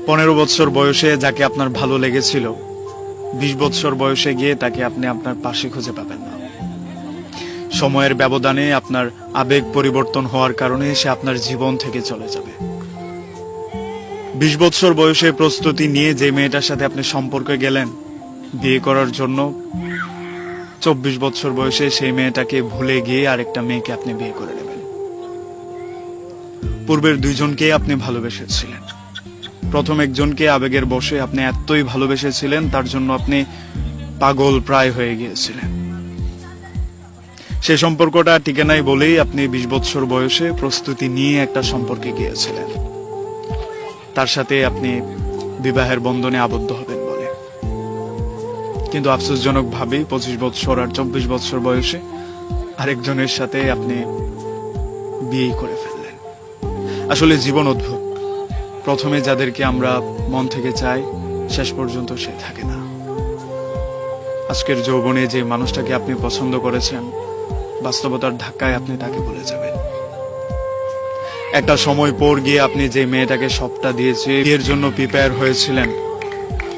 15 বছর বয়সে যাকে আপনার ভালো লেগেছিল 20 বছর বয়সে গিয়ে তাকে আপনি আপনার পাশে খুঁজে পাবেন না। সময়ের ব্যবধানে আপনার আবেগ পরিবর্তন হওয়ার কারণে সে আপনার জীবন থেকে চলে যাবে। 20 বছর বয়সে প্রস্তুতি নিয়ে যে মেয়েটার সাথে আপনি সম্পর্কে গেলেন বিয়ে করার জন্য, 24 বছর বয়সে সেই মেয়েটাকে ভুলে গিয়ে আরেকটা মেয়েকে আপনি বিয়ে করে নেবেন। পূর্বের দুইজনকে আপনি ভালোবেসেছিলেন, প্রথম একজনকে আবেগের বশে আপনি এতই ভালোবেসেছিলেন তার জন্য আপনি পাগল প্রায় হয়ে গিয়েছিলেন। সেই সম্পর্কটা টিকে নাই বলেই আপনি 20 বছর বয়সে প্রস্তুতি নিয়ে একটা সম্পর্কে গিয়েছিলেন, তার সাথে আপনি বিবাহের বন্ধনে আবদ্ধ হবেন বলে। কিন্তু আফসোসজনক ভাবে 25 বছর আর 24 বছর বয়সে আরেকজনের সাথে আপনি বিয়ে করে ফেললেন। আসলে জীবন অদ্ভুত, প্রথমে যাদেরকে আমরা মন থেকে চাই শেষ পর্যন্ত সে থাকে না। আজকের যৌবনে যে মানুষটাকে আপনি পছন্দ করেছেন বাস্তবতার ধাক্কায় আপনি তাকে ভুলে যাবেন। একটা সময় পর গিয়ে আপনি যে মেয়েটাকে সবটা দিয়েছে, বিয়ের জন্য প্রিপেয়ার হয়েছিলেন,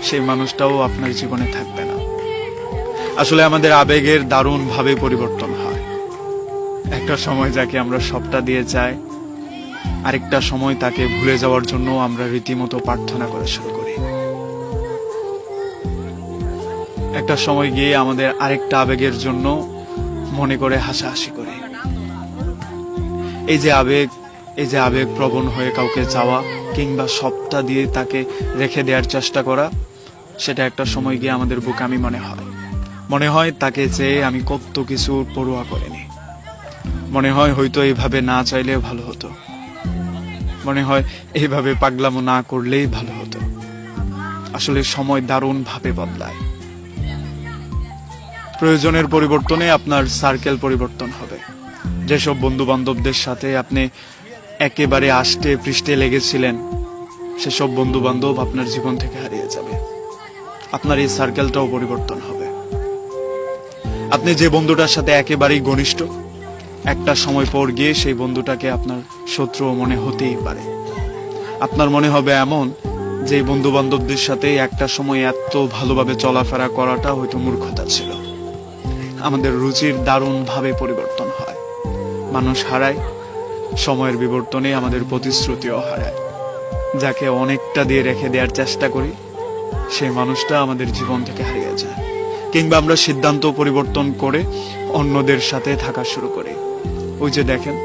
সেই মানুষটাও আপনার জীবনে থাকবে না। আসলে আমাদের আবেগের দারুণ ভাবে পরিবর্তন হয়। একটা সময় যাকে আমরা সবটা দিয়ে চাই, আরেকটা সময় তাকে ভুলে যাওয়ার জন্য আমরা রীতিমতো প্রার্থনা করা শুরু করি। একটা সময় গিয়ে আমাদের আরেকটা আবেগের জন্য মনে করে হাসাহাসি করি। এই যে আবেগ প্রবণ হয়ে কাউকে চাওয়া কিংবা সবটা দিয়ে তাকে রেখে দেওয়ার চেষ্টা করা, সেটা একটা সময় গিয়ে আমাদের বোকামি মনে হয় তাকে চেয়ে আমি কত কিছু পরোয়া করিনি। মনে হয় হয়তো এইভাবে না চাইলেও ভালো হতো, মনে হয় এইভাবে পাগলামো না করলেই ভালো হতো। আসলে সময় দারুণ ভাবে বদলায়। প্রয়োজনের পরিবর্তনে আপনার সার্কেল পরিবর্তন হবে। যেসব বন্ধু বান্ধবদের সাথে আপনি একেবারে আষ্টে পৃষ্ঠে লেগেছিলেন, সেসব বন্ধু বান্ধব আপনার জীবন থেকে হারিয়ে যাবে। আপনার এই সার্কেলটাও পরিবর্তন হবে। আপনি যে বন্ধুটার সাথে একেবারেই ঘনিষ্ঠ, একটা সময় পর গিয়ে সেই বন্ধুটাকে আপনার শত্রু মনে হতেই পারে। আপনার মনে হবে এমন যে বন্ধু বান্ধবদের সাথে একটা সময় এত ভালোভাবে চলাফেরা করাটা হয়তো মূর্খতা ছিল। আমাদের রুচির দারুণ ভাবে পরিবর্তন হয়। মানুষ হারায়, সময়ের বিবর্তনে আমাদের প্রতিশ্রুতিও হারায়। যাকে অনেকটা দিয়ে রেখে দেওয়ার চেষ্টা করি, সেই মানুষটা আমাদের জীবন থেকে হারিয়ে যায়। কিংবা আমরা সিদ্ধান্ত পরিবর্তন করে অন্যদের সাথে থাকা শুরু করি। ওই যে দেখেন,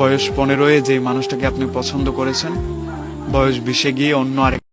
বয়স 15-এ যে মানুষটাকে আপনি পছন্দ করেছেন, বয়স 20-এ গিয়ে অন্য আরেক